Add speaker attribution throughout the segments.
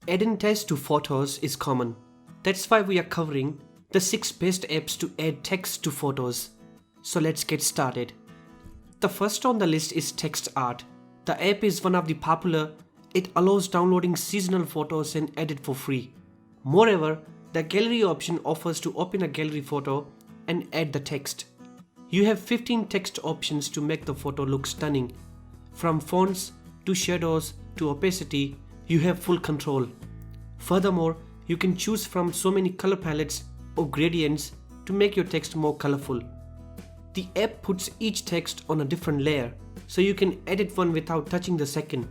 Speaker 1: Adding text to photos is common. That's why we are covering the 6 best apps to add text to photos. So let's get started. The first on the list is TextArt. The app is one of the popular. It allows downloading seasonal photos and edit for free. Moreover, the gallery option offers to open a gallery photo and add the text. You have 15 text options to make the photo look stunning. From fonts to shadows to opacity, you have full control. Furthermore, you can choose from so many color palettes or gradients to make your text more colorful. The app puts each text on a different layer, so you can edit one without touching the second.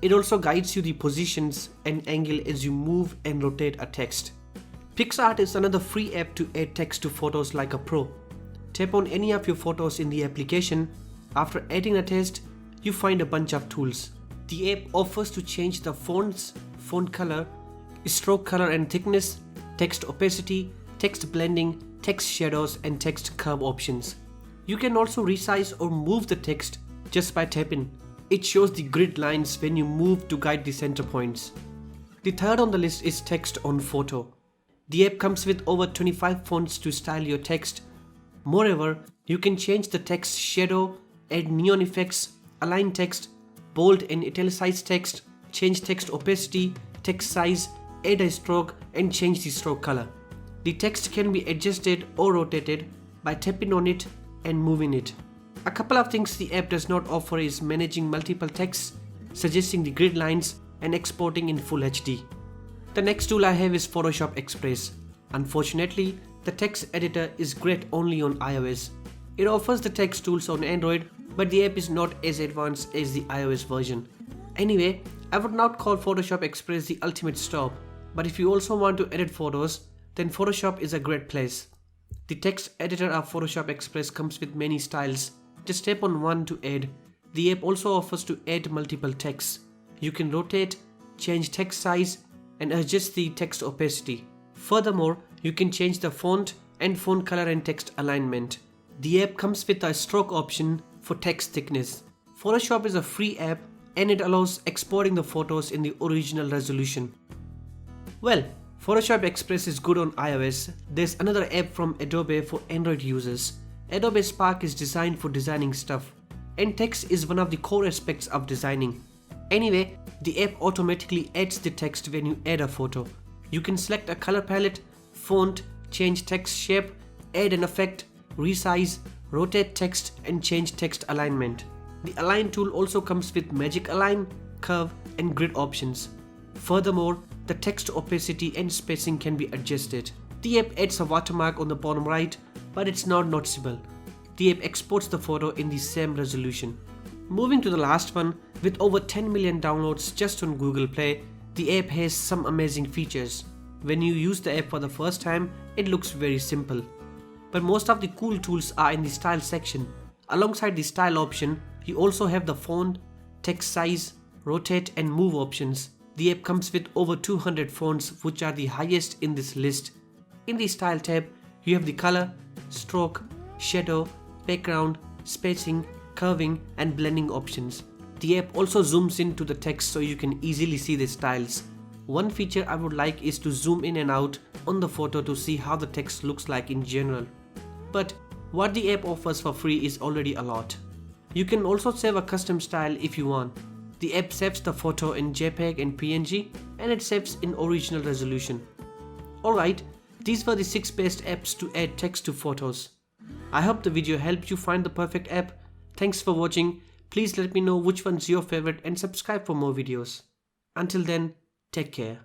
Speaker 1: It also guides you the positions and angle as you move and rotate a text. PicsArt is another free app to add text to photos like a pro. Tap on any of your photos in the application. After adding a text, you find a bunch of tools. The app offers to change the fonts, font color, stroke color and thickness, text opacity, text blending, text shadows and text curve options. You can also resize or move the text just by tapping. It shows the grid lines when you move to guide the center points. The third on the list is text on Phonto. The app comes with over 25 fonts to style your text. Moreover, you can change the text shadow, add neon effects, align text, bold and italicize text, change text opacity, text size, add a stroke and change the stroke color. The text can be adjusted or rotated by tapping on it and moving it. A couple of things the app does not offer is managing multiple texts, suggesting the grid lines and exporting in full HD. The next tool I have is Photoshop Express. Unfortunately, the text editor is great only on iOS. It offers the text tools on Android, but the app is not as advanced as the iOS version. Anyway, I would not call Photoshop Express the ultimate stop, but if you also want to edit photos, then Photoshop is a great place. The text editor of Photoshop Express comes with many styles. Just tap on one to add. The app also offers to add multiple texts. You can rotate, change text size, and adjust the text opacity. Furthermore, you can change the font and font color and text alignment. The app comes with a stroke option for text thickness. Photoshop is a free app and it allows exporting the photos in the original resolution. Well, Photoshop Express is good on iOS. There's another app from Adobe for Android users. Adobe Spark is designed for designing stuff, and text is one of the core aspects of designing. Anyway, the app automatically adds the text when you add a photo. You can select a color palette, font, change text shape, add an effect, resize, rotate text and change text alignment. The Align tool also comes with Magic Align, Curve and Grid options. Furthermore, the text opacity and spacing can be adjusted. The app adds a watermark on the bottom right, but it's not noticeable. The app exports the photo in the same resolution. Moving to the last one, with over 10 million downloads just on Google Play, the app has some amazing features. When you use the app for the first time, it looks very simple. But most of the cool tools are in the style section. Alongside the style option, you also have the font, text size, rotate and move options. The app comes with over 200 fonts, which are the highest in this list. In the style tab, you have the color, stroke, shadow, background, spacing, curving and blending options. The app also zooms into the text so you can easily see the styles. One feature I would like is to zoom in and out on the photo to see how the text looks like in general. But what the app offers for free is already a lot. You can also save a custom style if you want. The app saves the photo in JPEG and PNG and it saves in original resolution. Alright, these were the 6 best apps to add text to photos. I hope the video helped you find the perfect app. Thanks for watching. Please let me know which one's your favorite and subscribe for more videos. Until then, take care.